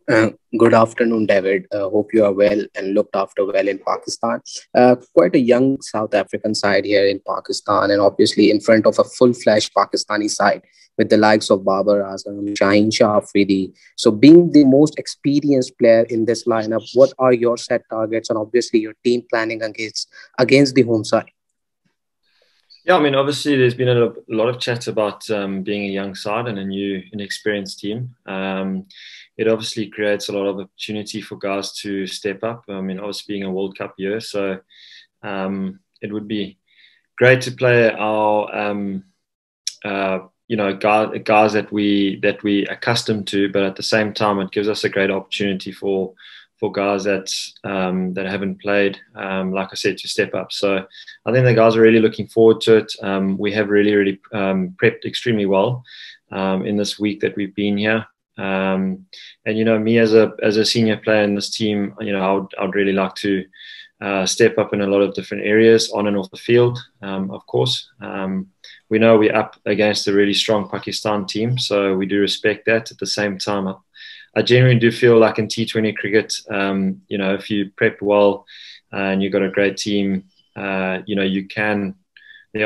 Uh, Good afternoon, David. Hope you are well and looked after well in Pakistan. Quite a young South African side here in Pakistan, and obviously in front of a full-fledged Pakistani side with the likes of Babar Azam, Shaheen Shah Afridi. So, being the most experienced player in this lineup, what are your set targets and obviously your team planning against the home side? Yeah, I mean, obviously, there's been a lot of chat about being a young side and a new, inexperienced team. It obviously creates a lot of opportunity for guys to step up. I mean, obviously, being a World Cup year, so it would be great to play our, guys that we accustomed to, but at the same time, it gives us a great opportunity for guys that haven't played, like I said, to step up. So I think the guys are really looking forward to it. We have really prepped extremely well in this week that we've been here. And me as a senior player in this team, I'd really like to step up in a lot of different areas on and off the field. Of course, we know we're up against a really strong Pakistan team, so we do respect that. At the same time, I genuinely do feel like in T20 cricket, if you prep well and you've got a great team, there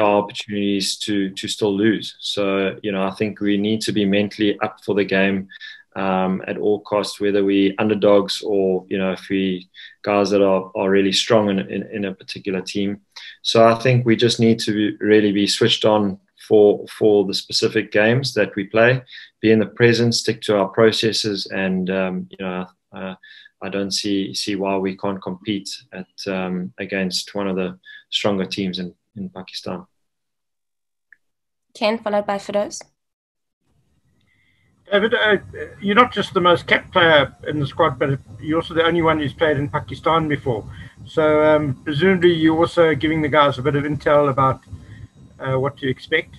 are opportunities to still lose. So, I think we need to be mentally up for the game at all costs, whether we underdogs or, if we guys that are really strong in a particular team. So I think we just need to really be switched on for the specific games that we play, be in the present, stick to our processes, and I don't see why we can't compete against one of the stronger teams in Pakistan. Ken, followed by Fidos. David, you're not just the most capped player in the squad, but you're also the only one who's played in Pakistan before. So presumably you're also giving the guys a bit of intel about what to expect.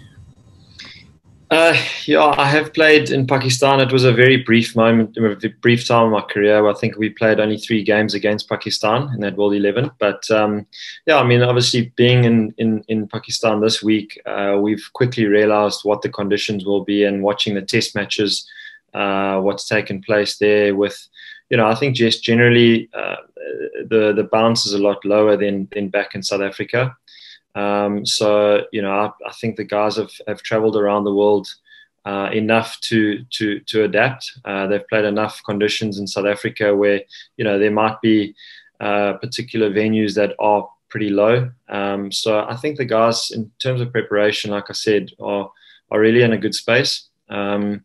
Yeah, I have played in Pakistan. It was a very brief moment, a brief time in my career. I think we played only 3 games against Pakistan in that World 11. But yeah, I mean, obviously being in Pakistan this week, we've quickly realised what the conditions will be, and watching the test matches, what's taken place there with, I think just generally the bounce is a lot lower than back in South Africa. So, I think the guys have traveled around the world enough to adapt. They've played enough conditions in South Africa where, there might be particular venues that are pretty low. So I think the guys, in terms of preparation, like I said, are really in a good space. And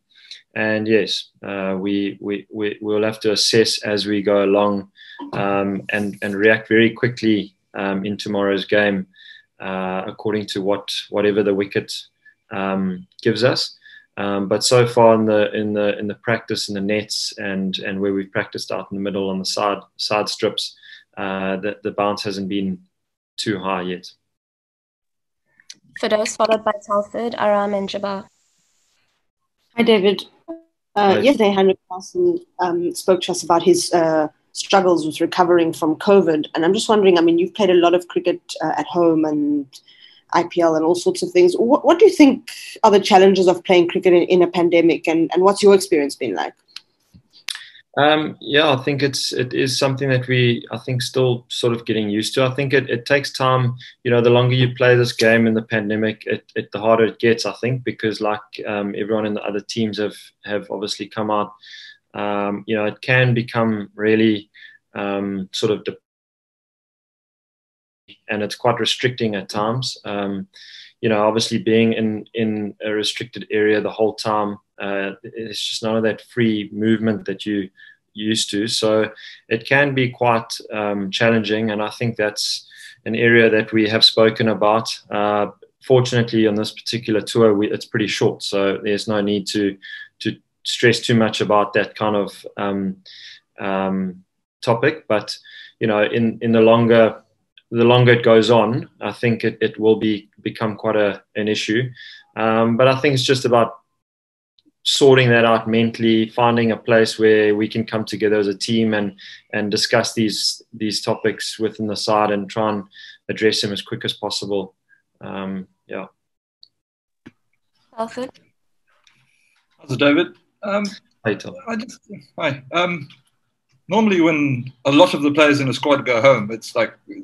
yes, we'll have to assess as we go along and react very quickly in tomorrow's game. According to whatever the wicket gives us, but so far in the practice in the nets and where we've practiced out in the middle on the side strips, the bounce hasn't been too high yet. Fidos, followed by Telford, Aram, and Jabbar. Hi, David. Yesterday, Henrik Carson spoke to us about his struggles with recovering from COVID. And I'm just wondering, I mean, you've played a lot of cricket at home and IPL and all sorts of things. What do you think are the challenges of playing cricket in a pandemic, and what's your experience been like? Yeah, I think it is something that I think still sort of getting used to. I think it takes time. The longer you play this game in the pandemic, the harder it gets, I think, because like everyone in the other teams have obviously come out. It can become really sort of, and it's quite restricting at times. Obviously being in a restricted area the whole time, it's just none of that free movement that you used to. So it can be quite challenging, and I think that's an area that we have spoken about. Fortunately, on this particular tour, it's pretty short, so there's no need to stress too much about that kind of topic. But in the longer it goes on, I think it will become quite an issue. But I think it's just about sorting that out mentally, finding a place where we can come together as a team and discuss these topics within the side and try and address them as quick as possible. Yeah. Alfred? How's it, David? Hi, Tom. Hi. Normally, when a lot of the players in a squad go home, it's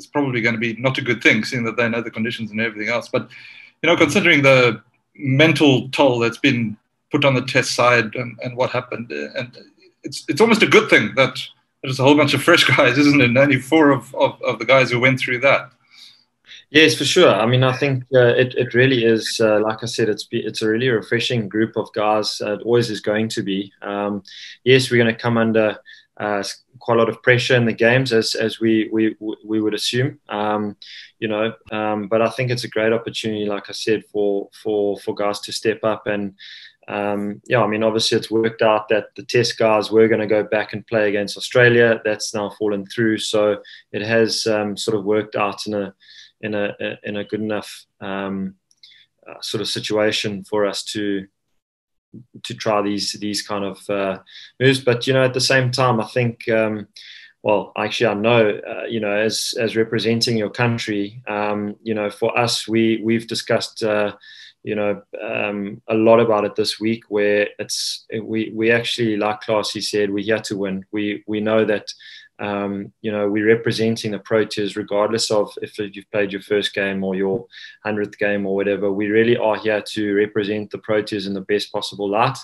probably going to be not a good thing, seeing that they know the conditions and everything else. But considering the mental toll that's been put on the test side and what happened, and it's almost a good thing that there's a whole bunch of fresh guys, isn't it? And only 4 of the guys who went through that. Yes, for sure. I mean, I think it really is, like I said, it's a really refreshing group of guys. It always is going to be. Yes, we're going to come under quite a lot of pressure in the games, as we would assume. But I think it's a great opportunity, like I said, for guys to step up. And I mean, obviously it's worked out that the test guys were going to go back and play against Australia. That's now fallen through, so it has sort of worked out in a good enough sort of situation for us to try these kind of moves. But at the same time, I think well, actually I know as representing your country, for us, we've discussed a lot about it this week, where we actually, like Classy said, we're here to win. We know that we're representing the Proteas regardless of if you've played your first game or your 100th game or whatever. We really are here to represent the Proteas in the best possible light,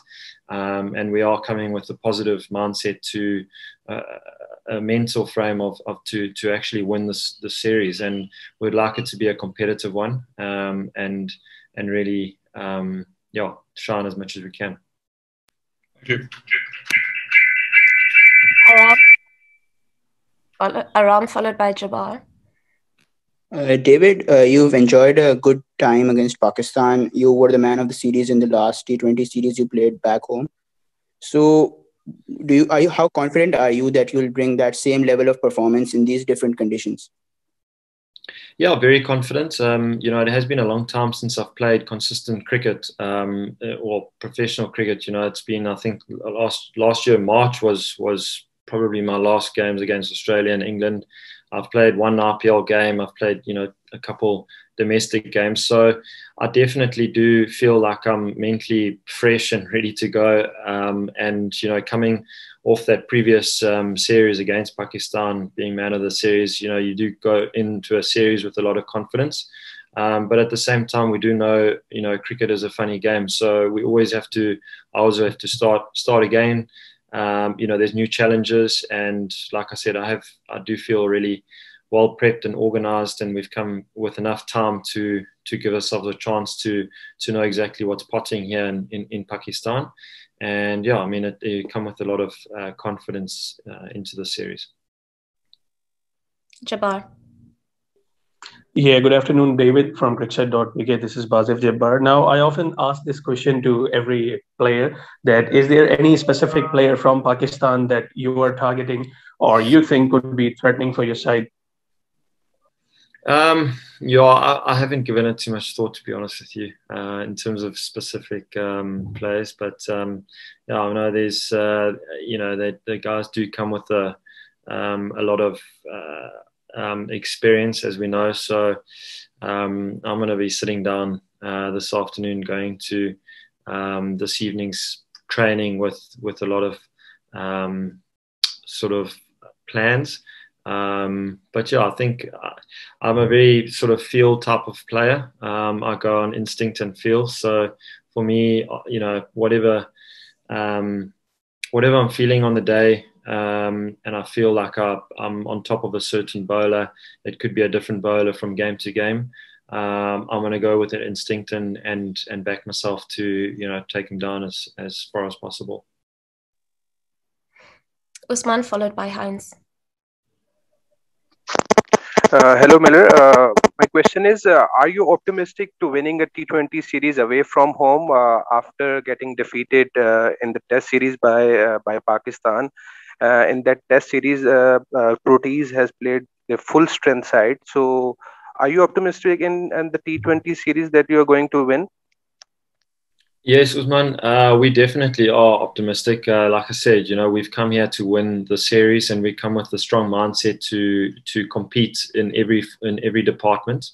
and we are coming with a positive mindset to a mental frame to actually win this series, and we'd like it to be a competitive one, and really shine as much as we can. Thank you. Aram, followed by Jabbar. David, you've enjoyed a good time against Pakistan. You were the man of the series in the last T20 series you played back home. So, how confident are you that you'll bring that same level of performance in these different conditions? Yeah, very confident. It has been a long time since I've played consistent cricket or professional cricket. It's been, I think, last year March was probably my last games against Australia and England. I've played one IPL game. I've played, a couple domestic games. So I definitely do feel like I'm mentally fresh and ready to go. And, coming off that previous series against Pakistan, being man of the series, you do go into a series with a lot of confidence. But at the same time, we do know, cricket is a funny game. So I always have to start again. There's new challenges, and like I said, I do feel really well prepped and organized, and we've come with enough time to give ourselves a chance to know exactly what's potting here in Pakistan. And yeah, I mean, it come with a lot of confidence into the series. Jabbar. Yeah, good afternoon, David from cricket.bk. This is Bazif Jabbar. Now, I often ask this question to every player, that is there any specific player from Pakistan that you are targeting or you think could be threatening for your side? I haven't given it too much thought, to be honest with you, in terms of specific players. But I know there's, the guys do come with a lot of experience, as we know. So I'm going to be sitting down this afternoon, going to this evening's training with a lot of sort of plans. But yeah, I think I'm a very sort of feel type of player. I go on instinct and feel. So for me, whatever I'm feeling on the day, and I feel like I'm on top of a certain bowler, it could be a different bowler from game to game. I'm going to go with an instinct and back myself to take him down as far as possible. Usman, followed by Heinz. Hello, Miller. My question is, are you optimistic to winning a T20 series away from home after getting defeated in the Test series by Pakistan? In that Test series, Proteas has played the full strength side. So, are you optimistic in the T20 series that you are going to win? Yes, Usman, we definitely are optimistic. Like I said, we've come here to win the series, and we come with a strong mindset to compete in every department.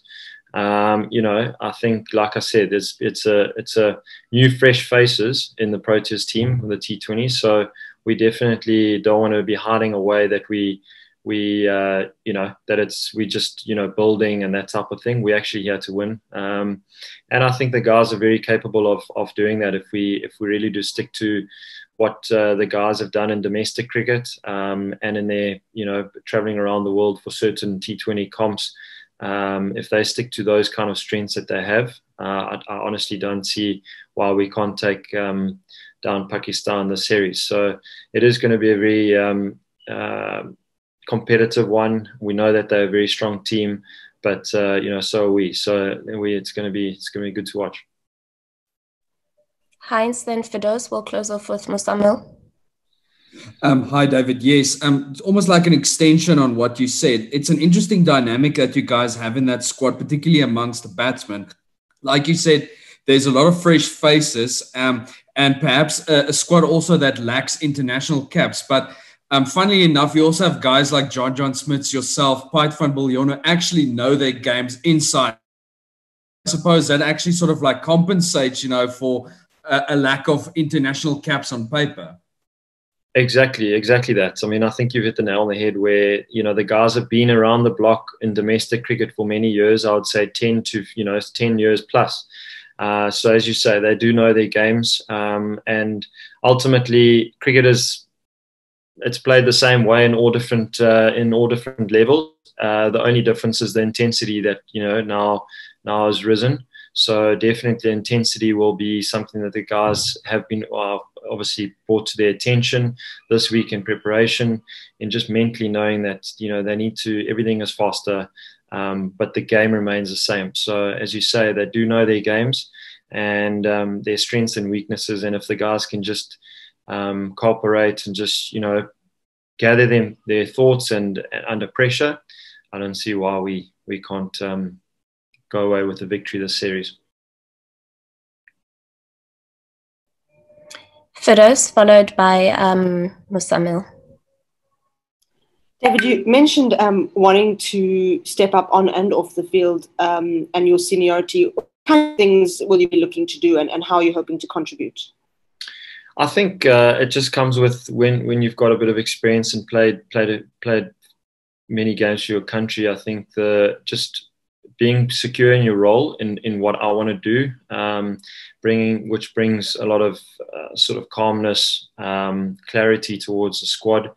I think, like I said, it's a new, fresh faces in the Proteas team, the T20. So we definitely don't want to be hiding away that we just building and that type of thing. We're actually here to win, and I think the guys are very capable of doing that if we really do stick to what the guys have done in domestic cricket, and in their traveling around the world for certain T20 comps. If they stick to those kind of strengths that they have, I honestly don't see why we can't take down Pakistan the series. So it is going to be a very competitive one. We know that they're a very strong team, but so are we. So it's going to be good to watch. Heinz, then Fidos will close off with Musamil. Hi, David. Yes, it's almost like an extension on what you said. It's an interesting dynamic that you guys have in that squad, particularly amongst the batsmen. Like you said, there's a lot of fresh faces, and perhaps a squad also that lacks international caps. But funnily enough, you also have guys like John Smith, yourself, Pite van Biljon, who actually know their games inside. I suppose that actually sort of like compensates, for a lack of international caps on paper. Exactly that. I mean, I think you've hit the nail on the head where, the guys have been around the block in domestic cricket for many years. I would say 10 years plus. So as you say, they do know their games. And ultimately, cricket it's played the same way in all different levels. The only difference is the intensity that, now has risen. So definitely intensity will be something that the guys have been obviously brought to their attention this week in preparation, and just mentally knowing that, they need to, everything is faster, but the game remains the same. So as you say, they do know their games and their strengths and weaknesses. And if the guys can just cooperate and just, gather their thoughts and under pressure, I don't see why we can't go away with the victory this series. Fidos, followed by Musamil. David, you mentioned wanting to step up on and off the field, and your seniority. What kind of things will you be looking to do, and how are you hoping to contribute? I think it just comes with when you've got a bit of experience and played many games for your country. I think just being secure in your role in what I want to do, which brings a lot of sort of calmness, clarity towards the squad,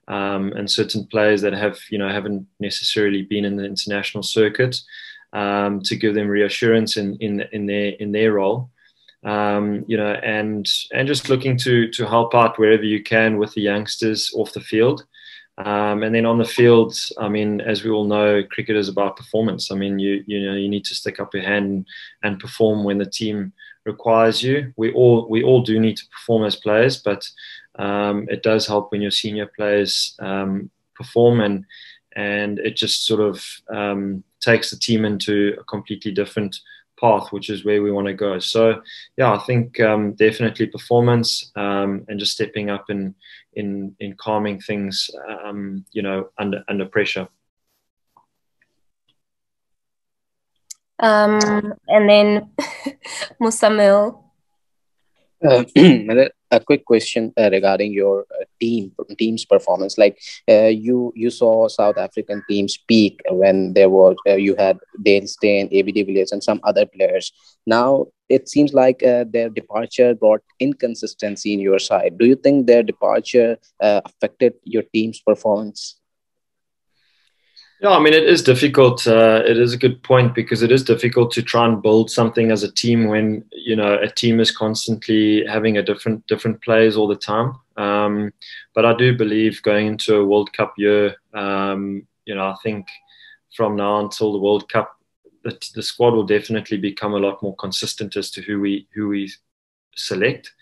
and certain players that haven't necessarily been in the international circuit, to give them reassurance in their role, and just looking to help out wherever you can with the youngsters off the field. And then on the field, I mean, as we all know, cricket is about performance. I mean, you need to stick up your hand and perform when the team requires you. We all do need to perform as players, but it does help when your senior players perform, and it just sort of takes the team into a completely different path, which is where we want to go. So yeah, I think definitely performance, and just stepping up in calming things, under pressure. And then Musamil. A quick question regarding your team's performance. Like you saw South African teams peak when there was you had Dale Steyn, AB de Villiers, and some other players. Now it seems like their departure brought inconsistency in your side. Do you think their departure affected your team's performance? Yeah, I mean, it is difficult. It is a good point, because it is difficult to try and build something as a team when, a team is constantly having a different players all the time. But I do believe going into a World Cup year, I think from now until the World Cup, the squad will definitely become a lot more consistent as to who we select.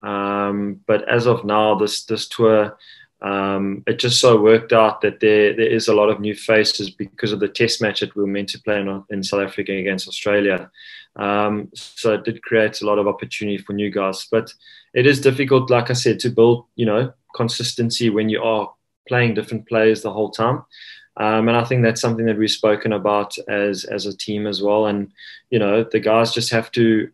But as of now, this tour, it just so worked out that there is a lot of new faces because of the test match that we were meant to play in South Africa against Australia. So it did create a lot of opportunity for new guys. But it is difficult, like I said, to build, consistency when you are playing different players the whole time. And I think that's something that we've spoken about as a team as well. And the guys just have to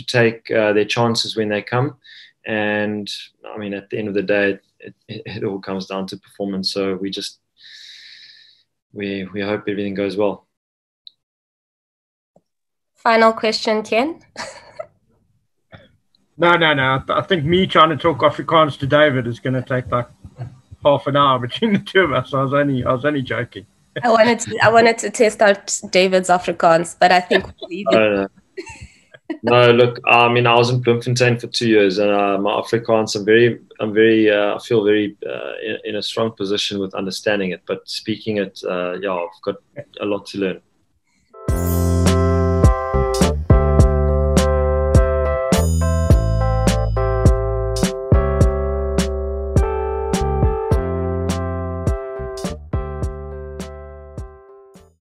take their chances when they come. And I mean, at the end of the day, it all comes down to performance. So we hope everything goes well. Final question, Ken. No. I think me trying to talk Afrikaans to David is going to take like half an hour between the two of us. I was only joking. I wanted to test out David's Afrikaans, but I think we'll leave it. No, look, I mean, I was in Bloemfontein for 2 years, and my Afrikaans, I feel very in a strong position with understanding it, but speaking it, I've got a lot to learn.